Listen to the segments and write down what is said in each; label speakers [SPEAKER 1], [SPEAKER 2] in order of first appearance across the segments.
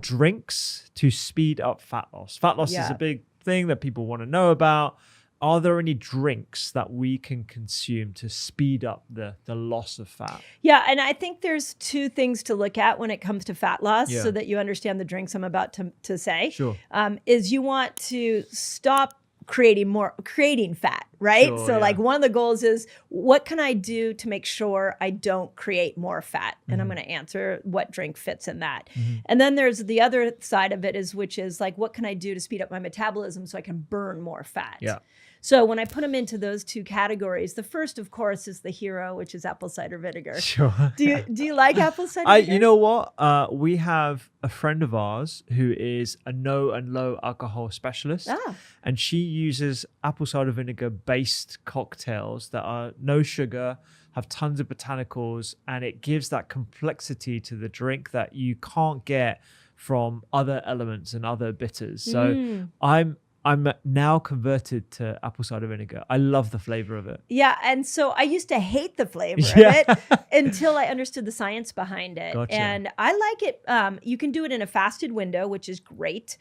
[SPEAKER 1] drinks to speed up fat loss? Fat loss is a big thing that people want to know about. Are there any drinks that we can consume to speed up the loss of fat?
[SPEAKER 2] Yeah, and I think there's two things to look at when it comes to fat loss so that you understand the drinks I'm about to say.
[SPEAKER 1] Sure.
[SPEAKER 2] Is you want to stop creating fat, right?
[SPEAKER 1] Sure,
[SPEAKER 2] so like one of the goals is, what can I do to make sure I don't create more fat? And I'm going to answer what drink fits in that. And then there's the other side of it which is like, what can I do to speed up my metabolism so I can burn more fat?
[SPEAKER 1] Yeah.
[SPEAKER 2] So when I put them into those two categories, the first, of course, is the hero, which is apple cider vinegar.
[SPEAKER 1] Sure.
[SPEAKER 2] Do you like apple cider vinegar?
[SPEAKER 1] You know what? We have a friend of ours who is a no and low alcohol specialist. And she uses apple cider vinegar based cocktails that are no sugar, have tons of botanicals, and it gives that complexity to the drink that you can't get from other elements and other bitters. So I'm now converted to apple cider vinegar. I love the flavor of it.
[SPEAKER 2] Yeah, and so I used to hate the flavor of it until I understood the science behind it.
[SPEAKER 1] Gotcha.
[SPEAKER 2] And I like it. You can do it in a fasted window, which is great.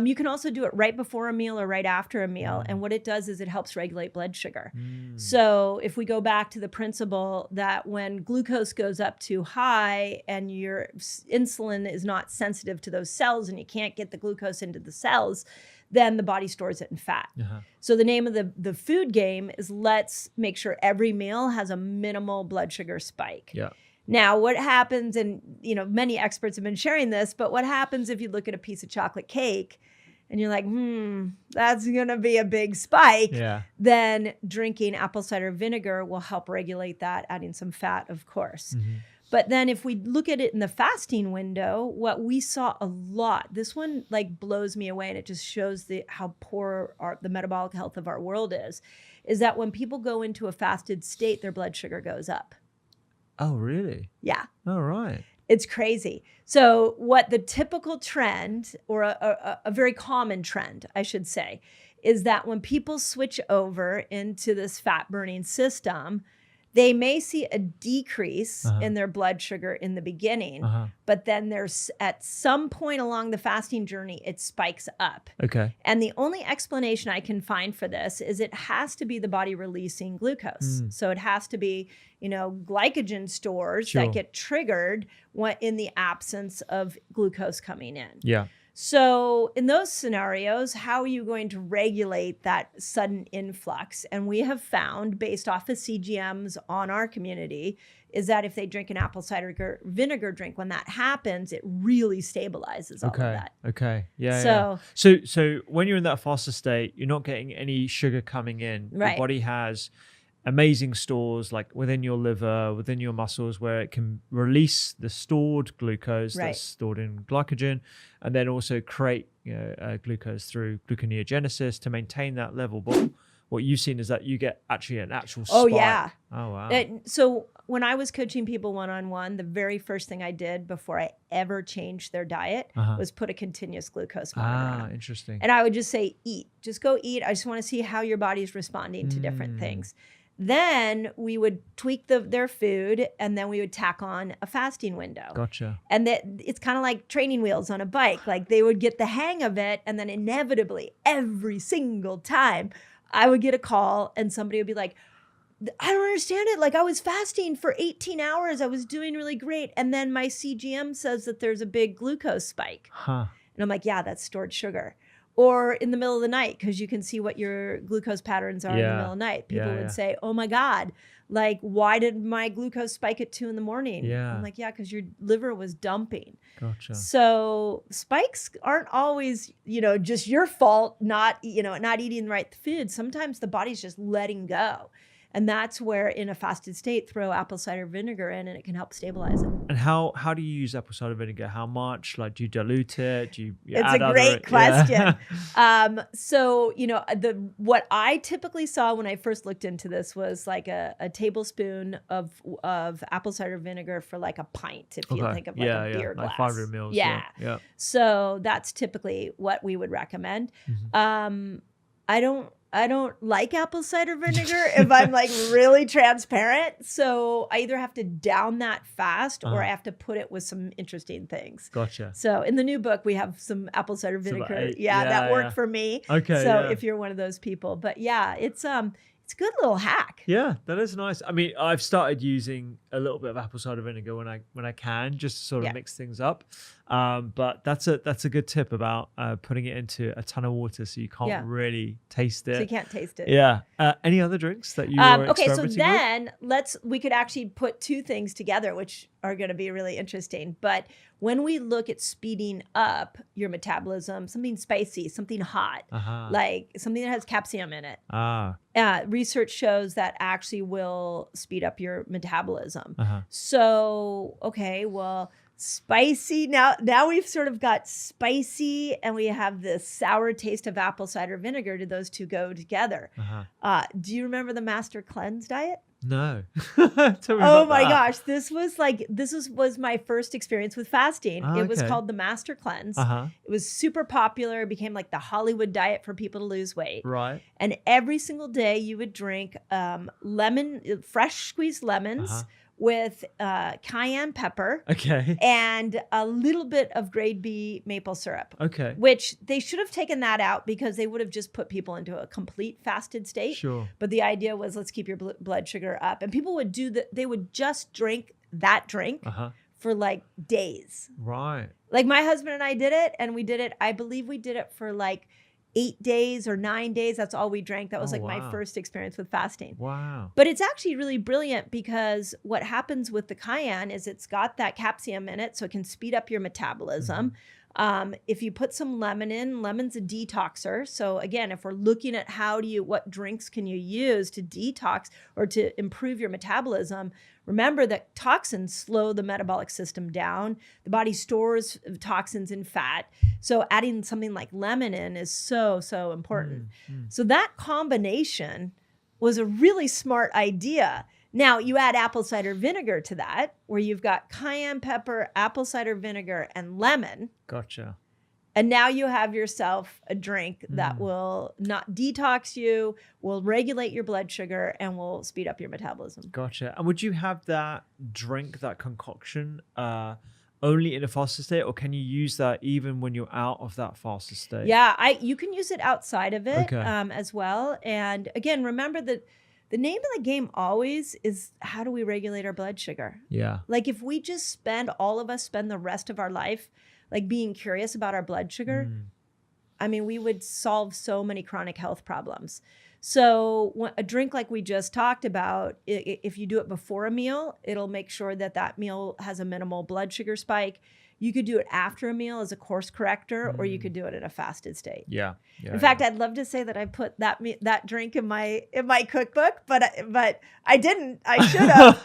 [SPEAKER 2] You can also do it right before a meal or right after a meal. And what it does is it helps regulate blood sugar. So if we go back to the principle that when glucose goes up too high and your insulin is not sensitive to those cells and you can't get the glucose into the cells, then the body stores it in fat. So the name of the food game is, let's make sure every meal has a minimal blood sugar spike.
[SPEAKER 1] Yeah.
[SPEAKER 2] Now, what happens, and many experts have been sharing this, but what happens if you look at a piece of chocolate cake and you're like, that's going to be a big spike, then drinking apple cider vinegar will help regulate that, adding some fat, of course. But then if we look at it in the fasting window, what we saw a lot, this one like blows me away, and it just shows how poor the metabolic health of our world is that when people go into a fasted state, their blood sugar goes up.
[SPEAKER 1] Oh, really?
[SPEAKER 2] Yeah.
[SPEAKER 1] All right.
[SPEAKER 2] It's crazy. So what the typical trend, or a very common trend, I should say, is that when people switch over into this fat burning system, they may see a decrease in their blood sugar in the beginning, but then there's at some point along the fasting journey, it spikes up.
[SPEAKER 1] Okay.
[SPEAKER 2] And the only explanation I can find for this is it has to be the body releasing glucose. So it has to be, glycogen stores that get triggered in the absence of glucose coming in.
[SPEAKER 1] Yeah.
[SPEAKER 2] So in those scenarios, how are you going to regulate that sudden influx? And we have found, based off of CGMs on our community, is that if they drink an apple cider vinegar drink, when that happens, it really stabilizes all of that.
[SPEAKER 1] Okay. Yeah. So when you're in that faster state, you're not getting any sugar coming in.
[SPEAKER 2] Right.
[SPEAKER 1] Your body has amazing stores like within your liver, within your muscles, where it can release the stored glucose that's stored in glycogen, and then also create glucose through gluconeogenesis to maintain that level. But what you've seen is that you get actually an actual spike.
[SPEAKER 2] Oh, yeah.
[SPEAKER 1] Oh, wow.
[SPEAKER 2] So when I was coaching people one-on-one, the very first thing I did before I ever changed their diet was put a continuous glucose monitor on.
[SPEAKER 1] Interesting.
[SPEAKER 2] And I would just say, eat. Just go eat. I just want to see how your body's responding to different things. Then we would tweak their food, and then we would tack on a fasting window.
[SPEAKER 1] Gotcha.
[SPEAKER 2] And it's kind of like training wheels on a bike. Like they would get the hang of it, and then inevitably, every single time, I would get a call, and somebody would be like, I don't understand it. Like I was fasting for 18 hours. I was doing really great. And then my CGM says that there's a big glucose spike. And I'm like, yeah, that's stored sugar. Or in the middle of the night, because you can see what your glucose patterns are in the middle of the night. People would say, oh my God, like, why did my glucose spike at 2 a.m? I'm like, yeah, because your liver was dumping.
[SPEAKER 1] Gotcha.
[SPEAKER 2] So spikes aren't always, just your fault, not eating the right food. Sometimes the body's just letting go. And that's where, in a fasted state, throw apple cider vinegar in, and it can help stabilize it.
[SPEAKER 1] And how do you use apple cider vinegar? How much? Like, do you dilute it? Do you
[SPEAKER 2] it's
[SPEAKER 1] add
[SPEAKER 2] a great question.
[SPEAKER 1] Yeah.
[SPEAKER 2] So, what I typically saw when I first looked into this was like a tablespoon of apple cider vinegar for like a pint, if you think of like a beer glass.
[SPEAKER 1] Like 500 mils.
[SPEAKER 2] Yeah. So that's typically what we would recommend. I don't like apple cider vinegar if I'm like really transparent. So I either have to down that fast or I have to put it with some interesting things.
[SPEAKER 1] Gotcha.
[SPEAKER 2] So in the new book, we have some apple cider vinegar. That worked for me.
[SPEAKER 1] Okay.
[SPEAKER 2] So if you're one of those people, but yeah, it's a good little hack.
[SPEAKER 1] Yeah, that is nice. I mean, I've started using a little bit of apple cider vinegar when I can, just to sort of mix things up. But that's a good tip about putting it into a ton of water so you can't really taste it.
[SPEAKER 2] So you can't taste it.
[SPEAKER 1] Yeah. Any other drinks that you
[SPEAKER 2] okay, so then we could actually put two things together, which are going to be really interesting. But when we look at speeding up your metabolism, something spicy, something hot, like something that has capsaicin in it, research shows that actually will speed up your metabolism. So, okay, well, spicy. Now we've sort of got spicy and we have this sour taste of apple cider vinegar. Do those two go together? Do you remember the Master Cleanse diet?
[SPEAKER 1] No.
[SPEAKER 2] Oh my gosh. This was my first experience with fasting. It was called the Master Cleanse. It was super popular. It became like the Hollywood diet for people to lose weight.
[SPEAKER 1] Right.
[SPEAKER 2] And every single day you would drink fresh squeezed lemons with cayenne pepper.
[SPEAKER 1] Okay.
[SPEAKER 2] And a little bit of grade B maple syrup.
[SPEAKER 1] Okay.
[SPEAKER 2] Which they should have taken that out because they would have just put people into a complete fasted state.
[SPEAKER 1] Sure.
[SPEAKER 2] But the idea was, let's keep your blood sugar up. And people would they would just drink that drink for like days.
[SPEAKER 1] Right.
[SPEAKER 2] Like my husband and I did it, and I believe we did it for like 8 days or 9 days. That's all we drank. That was my first experience with fasting.
[SPEAKER 1] Wow.
[SPEAKER 2] But it's actually really brilliant because what happens with the cayenne is it's got that capsaicin in it, so it can speed up your metabolism. If you put some lemon in, lemon's a detoxer. So again, if we're looking at what drinks can you use to detox or to improve your metabolism, remember that toxins slow the metabolic system down. The body stores toxins in fat. So adding something like lemon in is so, so important. So that combination was a really smart idea. Now you add apple cider vinegar to that, where you've got cayenne pepper, apple cider vinegar, and lemon.
[SPEAKER 1] Gotcha.
[SPEAKER 2] And now you have yourself a drink that will not detox you, will regulate your blood sugar, and will speed up your metabolism.
[SPEAKER 1] Gotcha. And would you have that drink, that concoction, only in a fasted state, or can you use that even when you're out of that fasted state?
[SPEAKER 2] Yeah, you can use it outside of it as well. And again, remember that the name of the game always is, how do we regulate our blood sugar?
[SPEAKER 1] Yeah.
[SPEAKER 2] Like if we just all of us spend the rest of our life like being curious about our blood sugar, I mean, we would solve so many chronic health problems. So a drink like we just talked about, if you do it before a meal, it'll make sure that meal has a minimal blood sugar spike. You could do it after a meal as a course corrector, or you could do it in a fasted state.
[SPEAKER 1] Yeah.
[SPEAKER 2] In fact, I'd love to say that I put that drink in my cookbook, but I didn't. I should have.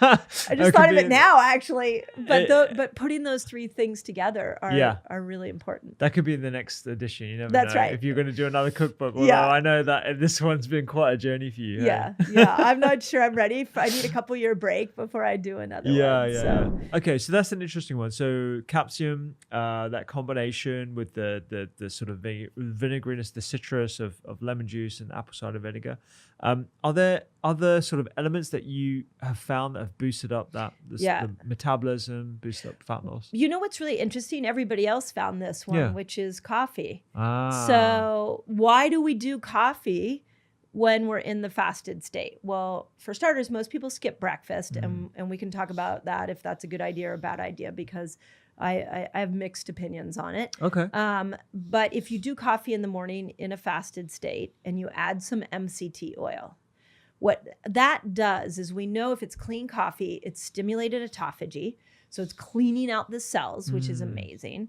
[SPEAKER 2] I just thought of it now, actually. But putting those three things together are really important.
[SPEAKER 1] That could be in the next edition. You never
[SPEAKER 2] That's
[SPEAKER 1] know
[SPEAKER 2] right.
[SPEAKER 1] If you're going to do another cookbook. Although I know that this one's been quite a journey for you.
[SPEAKER 2] Yeah. I'm not sure I'm ready. I need a couple year break before I do another one.
[SPEAKER 1] Yeah. Okay, so that's an interesting one. So capsaicin, that combination with the sort of vinegariness, the citrus of lemon juice and apple cider vinegar. Are there other sort of elements that you have found that have boosted up the metabolism, boosted up fat loss?
[SPEAKER 2] You know what's really interesting? Everybody else found this one, which is coffee.
[SPEAKER 1] Ah.
[SPEAKER 2] So why do we do coffee when we're in the fasted state? Well, for starters, most people skip breakfast, and we can talk about that if that's a good idea or a bad idea, because I have mixed opinions on it.
[SPEAKER 1] Okay.
[SPEAKER 2] But if you do coffee in the morning in a fasted state and you add some MCT oil, what that does is, we know if it's clean coffee, it's stimulated autophagy. So it's cleaning out the cells, which is amazing.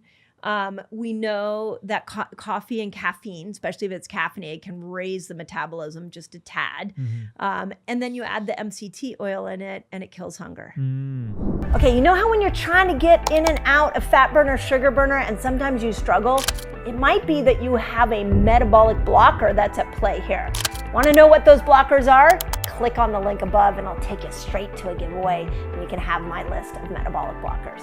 [SPEAKER 2] We know that coffee and caffeine, especially if it's caffeinated, can raise the metabolism just a tad. And then you add the MCT oil in it and it kills hunger. Okay, you know how when you're trying to get in and out of fat burner, sugar burner, and sometimes you struggle? It might be that you have a metabolic blocker that's at play here. Want to know what those blockers are? Click on the link above and I'll take you straight to a giveaway, and you can have my list of metabolic blockers.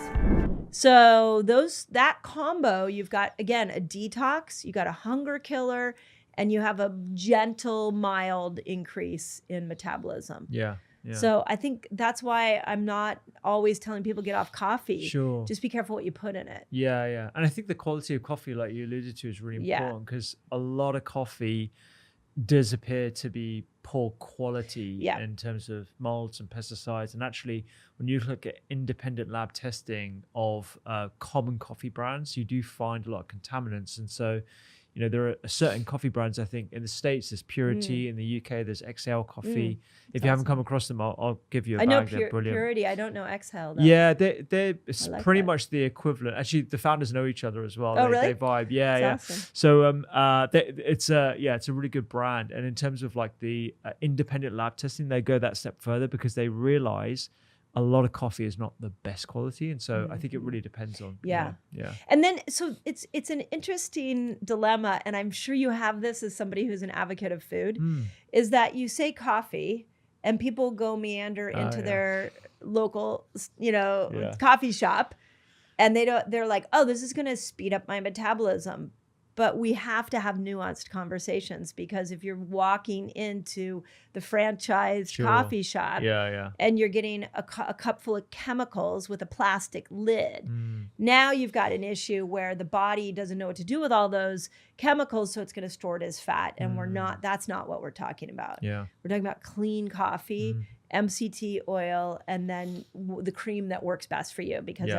[SPEAKER 2] So that combo, you've got, again, a detox, you got a hunger killer, and you have a gentle, mild increase in metabolism.
[SPEAKER 1] Yeah. Yeah.
[SPEAKER 2] So I think that's why I'm not always telling people get off coffee.
[SPEAKER 1] Sure.
[SPEAKER 2] Just be careful what you put in it.
[SPEAKER 1] Yeah, yeah. And I think the quality of coffee, like you alluded to, is really important because a lot of coffee does appear to be poor quality in terms of molds and pesticides. And actually, when you look at independent lab testing of common coffee brands, you do find a lot of contaminants. And so, you know, there are certain coffee brands, I think, in the States, there's Purity. In the UK, there's Exhale Coffee. If you haven't come across them, I'll give you a bag.
[SPEAKER 2] I know
[SPEAKER 1] They're brilliant.
[SPEAKER 2] Purity. I don't know Exhale, though.
[SPEAKER 1] Yeah, it's like pretty much the equivalent. Actually, the founders know each other as well.
[SPEAKER 2] Oh, really?
[SPEAKER 1] They vibe. Yeah,
[SPEAKER 2] That's
[SPEAKER 1] yeah.
[SPEAKER 2] awesome.
[SPEAKER 1] So it's a really good brand. And in terms of like the independent lab testing, they go that step further because they realize a lot of coffee is not the best quality. And so I think it really depends on.
[SPEAKER 2] Yeah.
[SPEAKER 1] Yeah.
[SPEAKER 2] And then, so it's an interesting dilemma. And I'm sure you have this as somebody who's an advocate of food, is that you say coffee and people go meander into their local, coffee shop, and they're like, oh, this is going to speed up my metabolism. But we have to have nuanced conversations, because if you're walking into the franchised coffee shop and you're getting a cup full of chemicals with a plastic lid, now you've got an issue where the body doesn't know what to do with all those chemicals, so it's going to store it as fat. And that's not what we're talking about.
[SPEAKER 1] Yeah.
[SPEAKER 2] We're talking about clean coffee, MCT oil, and then the cream that works best for you, because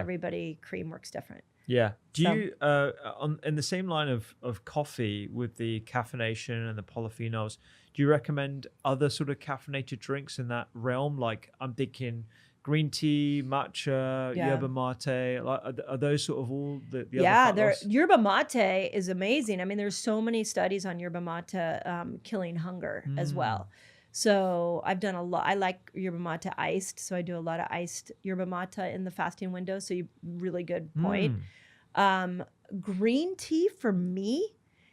[SPEAKER 2] cream works different.
[SPEAKER 1] Yeah. Do you in the same line of coffee with the caffeination and the polyphenols, do you recommend other sort of caffeinated drinks in that realm? Like I'm thinking green tea, matcha, yerba mate. Like, are those sort of all the other
[SPEAKER 2] yerba mate is amazing. I mean, there's so many studies on yerba mate killing hunger as well. So I've done a lot. I like yerba mate iced, so I do a lot of iced yerba mate in the fasting window. So really good point. Green tea for me,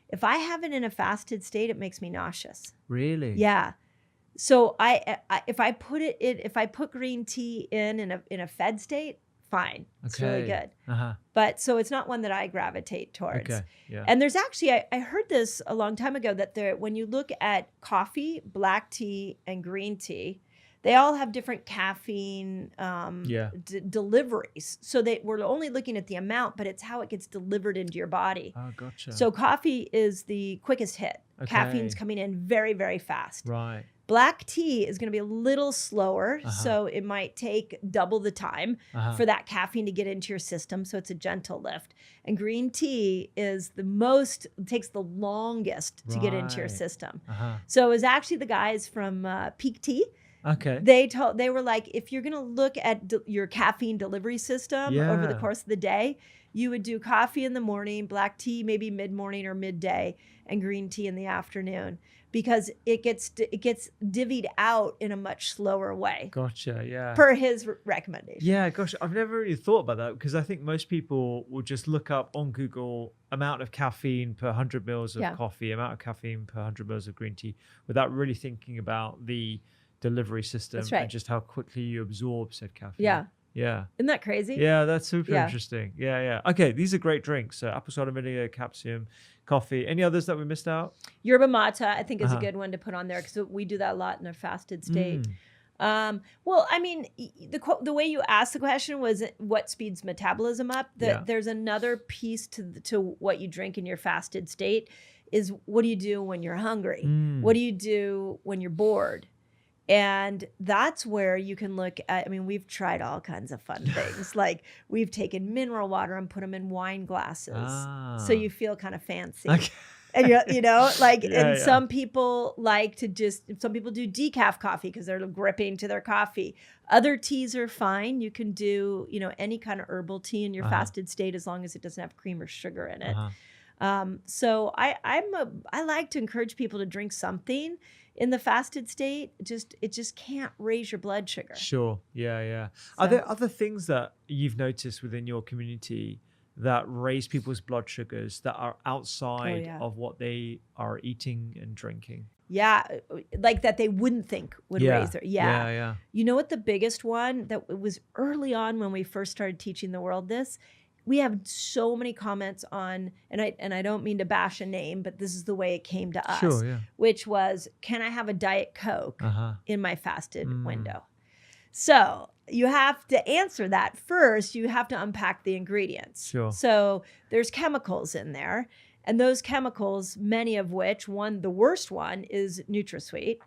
[SPEAKER 2] if I have it in a fasted state, it makes me nauseous.
[SPEAKER 1] Really?
[SPEAKER 2] Yeah. So if I put green tea in a fed state, fine. It's really good. But so it's not one that I gravitate towards.
[SPEAKER 1] Okay. Yeah.
[SPEAKER 2] And there's actually, I heard this a long time ago, that when you look at coffee, black tea, and green tea, they all have different caffeine deliveries. So we're only looking at the amount, but it's how it gets delivered into your body.
[SPEAKER 1] Oh, gotcha.
[SPEAKER 2] So coffee is the quickest hit.
[SPEAKER 1] Okay.
[SPEAKER 2] Caffeine's coming in very, very fast.
[SPEAKER 1] Right.
[SPEAKER 2] Black tea is going to be a little slower, so it might take double the time for that caffeine to get into your system, so it's a gentle lift. And green tea takes the longest to get into your system. So it was actually the guys from Peak Tea.
[SPEAKER 1] Okay.
[SPEAKER 2] They were like, if you're going to look at your caffeine delivery system over the course of the day, you would do coffee in the morning, black tea maybe mid-morning or midday, and green tea in the afternoon, because it gets divvied out in a much slower way.
[SPEAKER 1] Gotcha, yeah.
[SPEAKER 2] Per his recommendation.
[SPEAKER 1] Yeah, gosh, I've never really thought about that, because I think most people will just look up on Google amount of caffeine per 100 mils of coffee, amount of caffeine per 100 mils of green tea, without really thinking about the delivery system and just how quickly you absorb said caffeine.
[SPEAKER 2] Yeah.
[SPEAKER 1] Yeah.
[SPEAKER 2] Isn't that crazy?
[SPEAKER 1] Yeah, that's super interesting. Yeah, yeah. Okay, these are great drinks. So apple cider vinegar, capsium, coffee. Any others that we missed out?
[SPEAKER 2] Yerba mate, I think, is a good one to put on there, because we do that a lot in a fasted state. Well, I mean, the way you asked the question was what speeds metabolism up. There's another piece to what you drink in your fasted state is, what do you do when you're hungry? What do you do when you're bored? And that's where you can look at, I mean, we've tried all kinds of fun things. Like we've taken mineral water and put them in wine glasses. So you feel kind of fancy. Okay. And some people some people do decaf coffee because they're gripping to their coffee. Other teas are fine. You can do, any kind of herbal tea in your fasted state, as long as it doesn't have cream or sugar in it. So I like to encourage people to drink something in the fasted state. It just can't raise your blood sugar.
[SPEAKER 1] Sure. Yeah, yeah. So, are there other things that you've noticed within your community that raise people's blood sugars that are outside of what they are eating and drinking?
[SPEAKER 2] Yeah, like that they wouldn't think would raise their... You know what the biggest one that was early on when we first started teaching the world this we have so many comments on, and I don't mean to bash a name, but this is the way it came to us,
[SPEAKER 1] Sure, yeah.
[SPEAKER 2] which was, can I have a Diet Coke in my fasted window? So you have to answer that first. You have to unpack the ingredients.
[SPEAKER 1] Sure.
[SPEAKER 2] So there's chemicals in there, and those chemicals, many of which, the worst one is NutraSweet,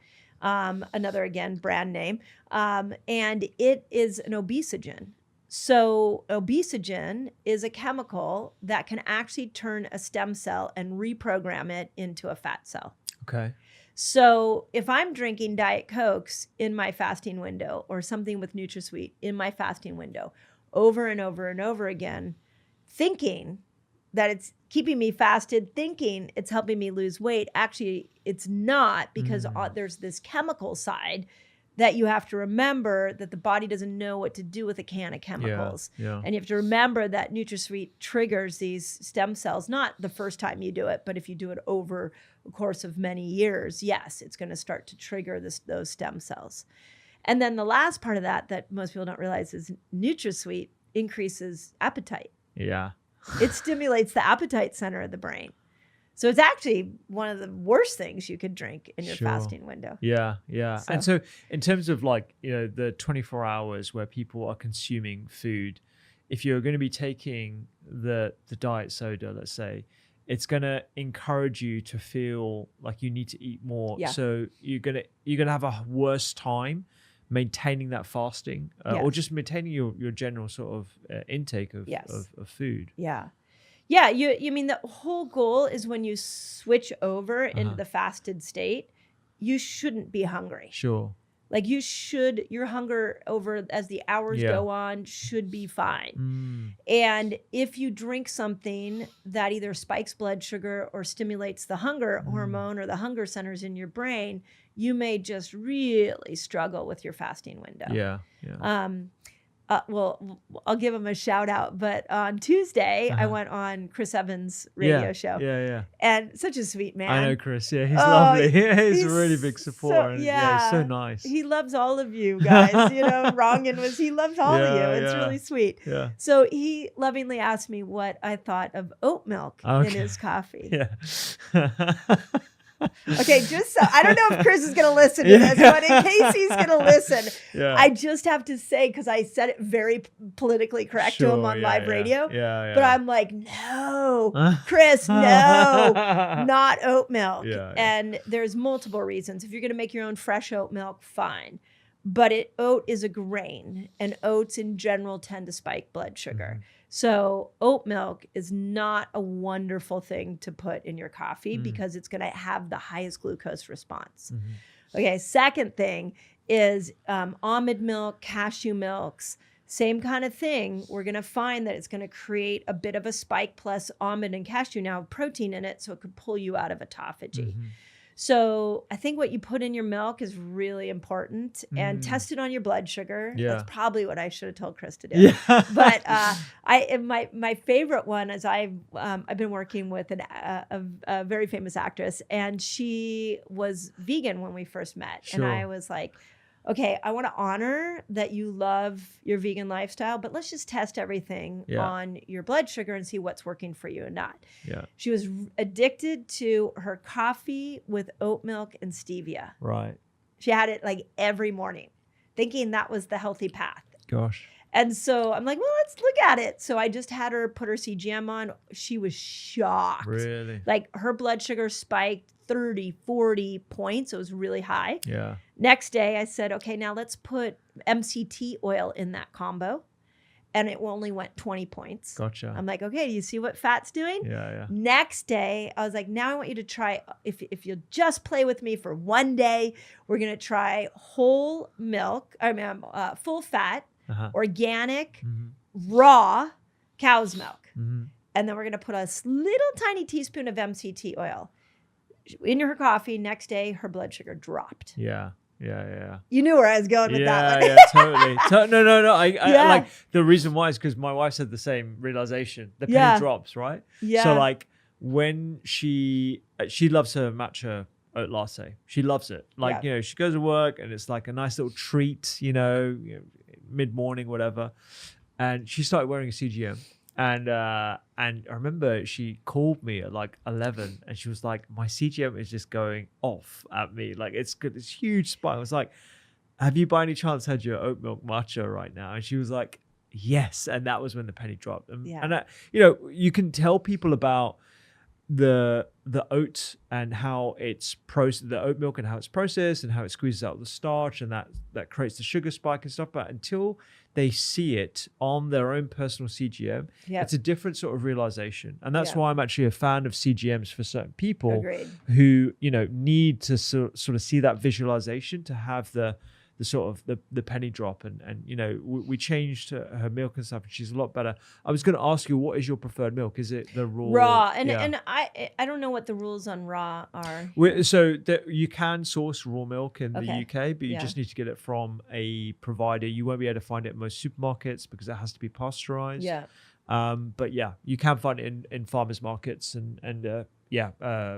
[SPEAKER 2] another, again, brand name, and it is an obesogen. So obesogen is a chemical that can actually turn a stem cell and reprogram it into a fat cell.
[SPEAKER 1] Okay.
[SPEAKER 2] So if I'm drinking Diet Cokes in my fasting window, or something with NutraSweet in my fasting window, over and over and over again, thinking that it's keeping me fasted, thinking it's helping me lose weight, actually it's not, because there's this chemical side that you have to remember, that the body doesn't know what to do with a can of chemicals.
[SPEAKER 1] Yeah.
[SPEAKER 2] And you have to remember that NutraSweet triggers these stem cells, not the first time you do it, but if you do it over the course of many years, yes, it's going to start to trigger those stem cells. And then the last part of that most people don't realize is NutraSweet increases appetite.
[SPEAKER 1] Yeah.
[SPEAKER 2] It stimulates the appetite center of the brain. So it's actually one of the worst things you could drink in your fasting window.
[SPEAKER 1] Yeah. And so in terms of the 24 hours where people are consuming food, if you're going to be taking the diet soda, let's say, it's going to encourage you to feel like you need to eat more. Yeah. So you're going to have a worse time maintaining that fasting, or just maintaining your general sort of intake of food.
[SPEAKER 2] Yeah. Yeah, you mean the whole goal is when you switch over into the fasted state, you shouldn't be hungry.
[SPEAKER 1] Sure.
[SPEAKER 2] Like your hunger over as the hours go on should be fine. And if you drink something that either spikes blood sugar or stimulates the hunger hormone or the hunger centers in your brain, you may just really struggle with your fasting window.
[SPEAKER 1] Yeah.
[SPEAKER 2] Well, I'll give him a shout out. But on Tuesday, I went on Chris Evans' radio show.
[SPEAKER 1] Yeah.
[SPEAKER 2] And such a sweet man.
[SPEAKER 1] I know Chris. Yeah, he's lovely. He's a really big supporter. He's so nice.
[SPEAKER 2] He loves all of you guys. Rangan he loves all of you. It's really sweet.
[SPEAKER 1] Yeah.
[SPEAKER 2] So he lovingly asked me what I thought of oat milk in his coffee.
[SPEAKER 1] Yeah.
[SPEAKER 2] Okay, just so I don't know if Chris is going to listen to this, but in case he's going to listen, I just have to say, because I said it very politically correct to him on live radio, but I'm like, no, Chris, no, not oat milk. And there's multiple reasons. If you're going to make your own fresh oat milk, fine. But oat is a grain, and oats in general tend to spike blood sugar. So oat milk is not a wonderful thing to put in your coffee because it's going to have the highest glucose response. Okay, second thing is almond milk, cashew milks, same kind of thing. We're going to find that it's going to create a bit of a spike, plus almond and cashew now have protein in it, so it could pull you out of autophagy. So I think what you put in your milk is really important, and test it on your blood sugar. That's probably what I should have told Chris to do. But my favorite one is I've been working with a very famous actress, and she was vegan when we first met. And I was like, okay, I want to honor that you love your vegan lifestyle, but let's just test everything on your blood sugar and see what's working for you and not. She was addicted to her coffee with oat milk and stevia.
[SPEAKER 1] Right.
[SPEAKER 2] She had it like every morning, thinking that was the healthy path.
[SPEAKER 1] Gosh.
[SPEAKER 2] And so I'm like, well, let's look at it. So I just had her put her CGM on. She was shocked.
[SPEAKER 1] Really?
[SPEAKER 2] Like her blood sugar spiked 30, 40 points. It was really high.
[SPEAKER 1] Yeah.
[SPEAKER 2] Next day I said, okay, now let's put MCT oil in that combo. And it only went 20 points.
[SPEAKER 1] Gotcha.
[SPEAKER 2] I'm like, okay, do you see what fat's doing?
[SPEAKER 1] Yeah.
[SPEAKER 2] Next day, I was like, now I want you to try, if you'll just play with me for one day, we're going to try whole milk, full fat, organic, raw cow's milk. And then we're going to put a little tiny teaspoon of MCT oil in her coffee. Next day, her blood sugar dropped.
[SPEAKER 1] Yeah.
[SPEAKER 2] You knew where I was going with that one.
[SPEAKER 1] Yeah, totally. No. I like the reason why is because my wife said the same realization. The penny drops, right? Yeah. So like when she loves her matcha oat latte. She loves it. Like, she goes to work and it's like a nice little treat, mid-morning, whatever. And she started wearing a CGM. And I remember she called me at like 11 and she was like, my CGM is just going off at me. Like it's good. This huge spike. I was like, have you by any chance had your oat milk matcha right now? And she was like, yes. And that was when the penny dropped. And you can tell people about the oat and how it's the oat milk and how it's processed and how it squeezes out the starch and that creates the sugar spike and stuff. But until they see it on their own personal CGM, it's a different sort of realization. And that's why I'm actually a fan of CGMs for certain people who, need to sort of see that visualization to have the sort of the penny drop and we changed her milk and stuff and she's a lot better. I was going to ask you, what is your preferred milk? Is it the raw?
[SPEAKER 2] And I don't know what the rules on raw are.
[SPEAKER 1] So you can source raw milk in the UK, but you just need to get it from a provider. You won't be able to find it in most supermarkets because it has to be pasteurized. But you can find it in farmers markets and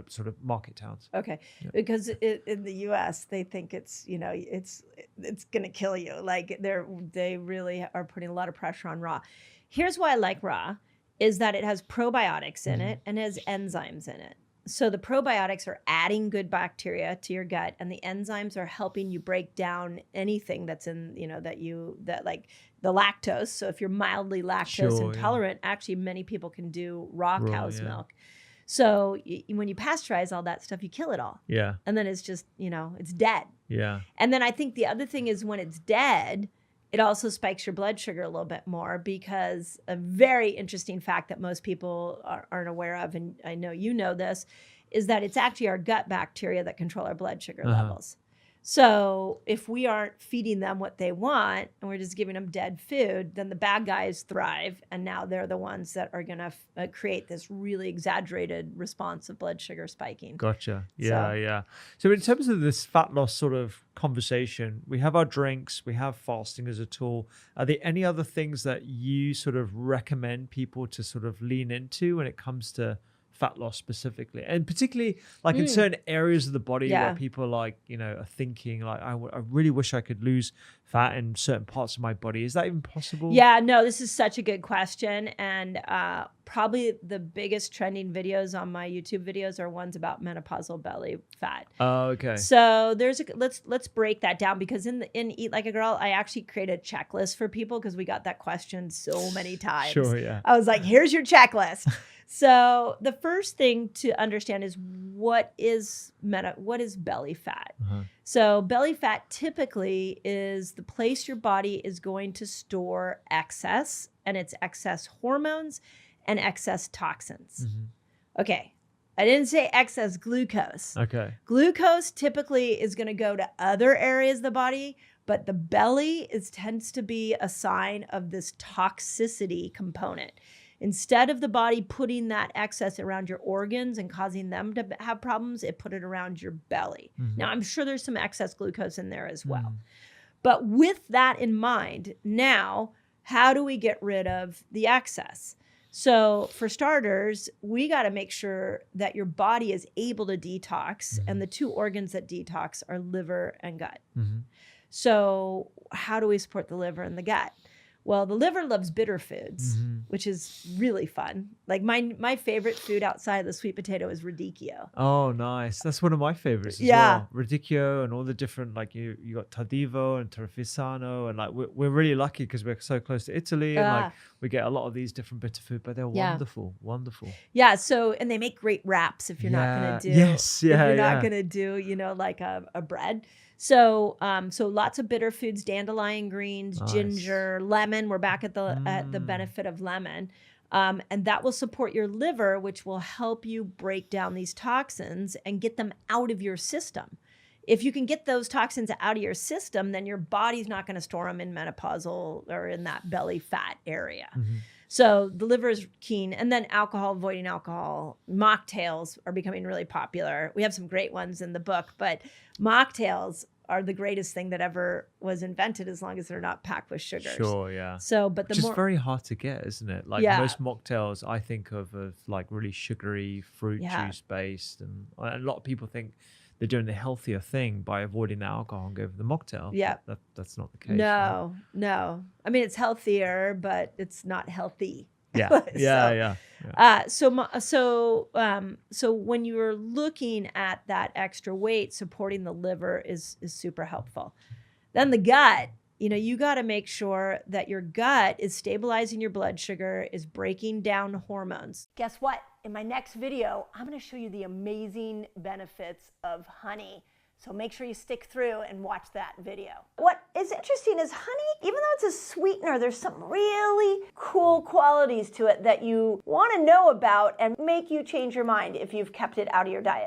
[SPEAKER 1] sort of market towns.
[SPEAKER 2] Okay. Yeah. Because in the US, they think it's going to kill you. Like they really are putting a lot of pressure on raw. Here's why I like raw is that it has probiotics in it and has enzymes in it. So the probiotics are adding good bacteria to your gut and the enzymes are helping you break down anything that's in, that like the lactose. So if you're mildly lactose intolerant, actually many people can do raw cow's milk. So when you pasteurize all that stuff, you kill it all.
[SPEAKER 1] Yeah.
[SPEAKER 2] And then it's just, it's dead.
[SPEAKER 1] Yeah.
[SPEAKER 2] And then I think the other thing is when it's dead, it also spikes your blood sugar a little bit more because a very interesting fact that most people aren't aware of, and I know you know this, is that it's actually our gut bacteria that control our blood sugar levels. So if we aren't feeding them what they want and we're just giving them dead food, then the bad guys thrive. And now they're the ones that are going to create this really exaggerated response of blood sugar spiking.
[SPEAKER 1] Gotcha. Yeah. So in terms of this fat loss sort of conversation, we have our drinks, we have fasting as a tool. Are there any other things that you sort of recommend people to sort of lean into when it comes to fat loss specifically, and particularly like in certain areas of the body where people are thinking like, I really wish I could lose fat in certain parts of my body. Is that even possible?
[SPEAKER 2] Yeah, no, this is such a good question. And probably the biggest trending videos on my YouTube videos are ones about menopausal belly fat.
[SPEAKER 1] Oh, okay.
[SPEAKER 2] So let's break that down because in Eat Like a Girl, I actually created a checklist for people because we got that question so many times.
[SPEAKER 1] Sure, yeah.
[SPEAKER 2] I was like, here's your checklist. So the first thing to understand is what is belly fat? So belly fat typically is the place your body is going to store excess, and it's excess hormones and excess toxins. Okay. I didn't say excess glucose.
[SPEAKER 1] Okay.
[SPEAKER 2] Glucose typically is going to go to other areas of the body, but the belly tends to be a sign of this toxicity component. Instead of the body putting that excess around your organs and causing them to have problems, it put it around your belly. Now, I'm sure there's some excess glucose in there as well. But with that in mind, now, how do we get rid of the excess? So for starters, we got to make sure that your body is able to detox, and the two organs that detox are liver and gut. So how do we support the liver and the gut? Well, the liver loves bitter foods, which is really fun. Like my favorite food outside of the sweet potato is radicchio.
[SPEAKER 1] Oh, nice. That's one of my favorites as well. Radicchio and all the different, like you got Tardivo and Tarfisano, and like we're really lucky because we're so close to Italy and like we get a lot of these different bitter food, but they're wonderful.
[SPEAKER 2] Yeah. So, and they make great wraps if you're not going to do, if you're not going to do, like a bread. So, so lots of bitter foods, dandelion greens, ginger, lemon. We're back at the benefit of lemon. And that will support your liver, which will help you break down these toxins and get them out of your system. If you can get those toxins out of your system, then your body's not going to store them in menopausal or in that belly fat area. So the liver is keen. And then alcohol, avoiding alcohol. Mocktails are becoming really popular. We have some great ones in the book, but mocktails are the greatest thing that ever was invented as long as they're not packed with sugars.
[SPEAKER 1] Sure, yeah.
[SPEAKER 2] So, but
[SPEAKER 1] Which is very hard to get, isn't it? Like most mocktails I think of like really sugary, fruit juice based. And a lot of people think they're doing the healthier thing by avoiding the alcohol and go for the mocktail. Yeah. That's not the case.
[SPEAKER 2] No. I mean, it's healthier, but it's not healthy.
[SPEAKER 1] Yeah. Yeah.
[SPEAKER 2] So when you're looking at that extra weight, supporting the liver is super helpful. Then the gut, you got to make sure that your gut is stabilizing your blood sugar, is breaking down hormones. Guess what? In my next video, I'm going to show you the amazing benefits of honey. So make sure you stick through and watch that video. What is interesting is honey, even though it's a sweetener, there's some really cool qualities to it that you want to know about and make you change your mind if you've kept it out of your diet.